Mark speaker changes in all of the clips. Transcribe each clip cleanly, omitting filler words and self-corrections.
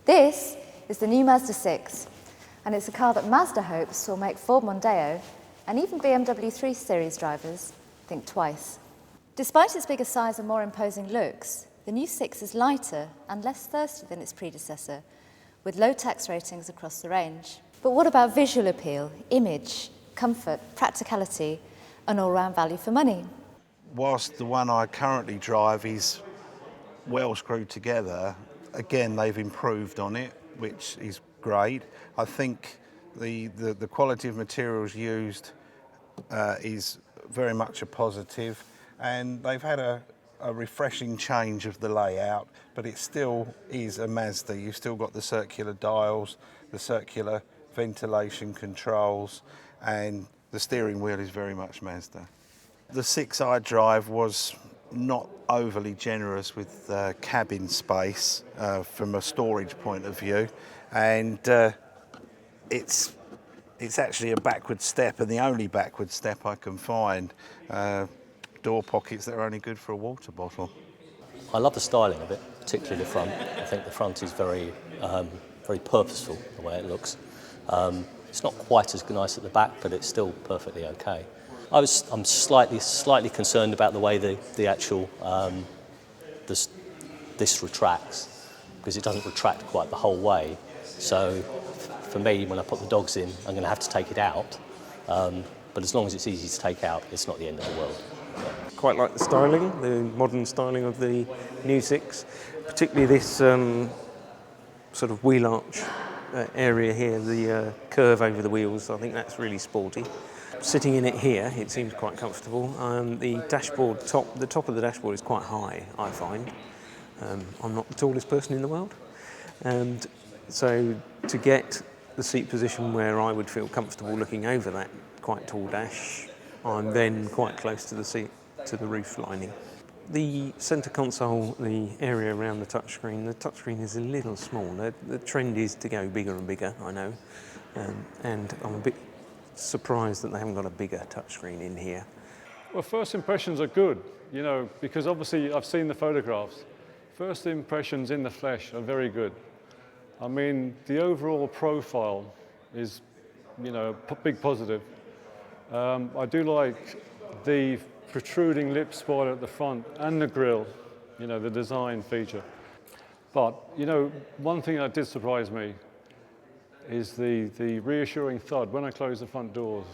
Speaker 1: This is the new Mazda 6, and it's a car that Mazda hopes will make Ford Mondeo and even BMW 3 Series drivers think twice. Despite its bigger size and more imposing looks, the new 6 is lighter and less thirsty than its predecessor, with low tax ratings across the range. But what about visual appeal, image, comfort, practicality, and all-round value for money?
Speaker 2: Whilst the one I currently drive is well screwed together, again they've improved on it, which is great. I think the quality of materials used is very much a positive, and they've had a refreshing change of the layout, but it still is a Mazda. You've still got the circular dials, the circular ventilation controls, and the steering wheel is very much Mazda. The 6 I drive was not overly generous with cabin space from a storage point of view, and it's actually a backward step, and the only backward step I can find. Door pockets that are only good for a water bottle.
Speaker 3: I love the styling of it, particularly the front. I think the front is very purposeful, the way it looks. It's not quite as nice at the back, but it's still perfectly okay. I'm slightly concerned about the way the actual this retracts, because it doesn't retract quite the whole way. So for me, when I put the dogs in, I'm going to have to take it out. But as long as it's easy to take out, it's not the end of the world.
Speaker 4: Quite like the styling, the modern styling of the new 6, particularly this sort of wheel arch area here, the curve over the wheels. I think that's really sporty. Sitting in it here, it seems quite comfortable. The dashboard the top of the dashboard is quite high, I find. I'm not the tallest person in the world, and so to get the seat position where I would feel comfortable looking over that quite tall dash, I'm then quite close to the seat, to the roof lining. The centre console, the area around the touchscreen is a little small. The trend is to go bigger and bigger, I know, and I'm a bit surprised that they haven't got a bigger touchscreen in here.
Speaker 5: Well, first impressions are good, because obviously I've seen the photographs. First impressions in the flesh are very good. I mean, the overall profile is, a big positive. I do like the protruding lip spoiler at the front and the grille, the design feature. But, one thing that did surprise me is the reassuring thud when I closed the front doors,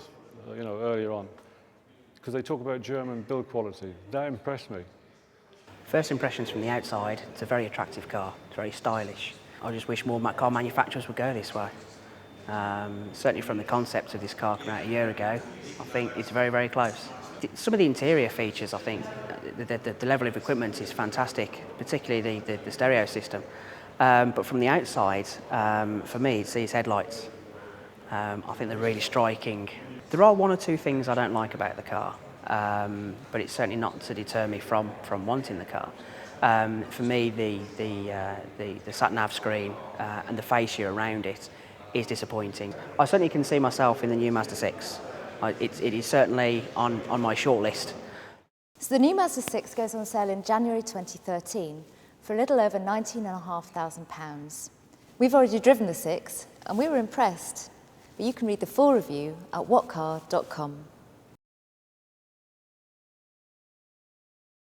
Speaker 5: earlier on, because they talk about German build quality. That impressed me.
Speaker 6: First impressions from the outside, it's a very attractive car. It's very stylish. I just wish more car manufacturers would go this way. Certainly from the concept of this car coming out a year ago, I think it's very, very close. Some of the interior features, I think, the level of equipment is fantastic, particularly the stereo system. But from the outside, for me, it's these headlights. I think they're really striking. There are one or two things I don't like about the car, but it's certainly not to deter me from wanting the car. For me, the sat-nav screen and the fascia around it is disappointing. I certainly can see myself in the new Mazda 6. It is certainly on my shortlist.
Speaker 1: So the new Mazda 6 goes on sale in January 2013 for a little over £19,500. We've already driven the 6 and we were impressed, but you can read the full review at whatcar.com.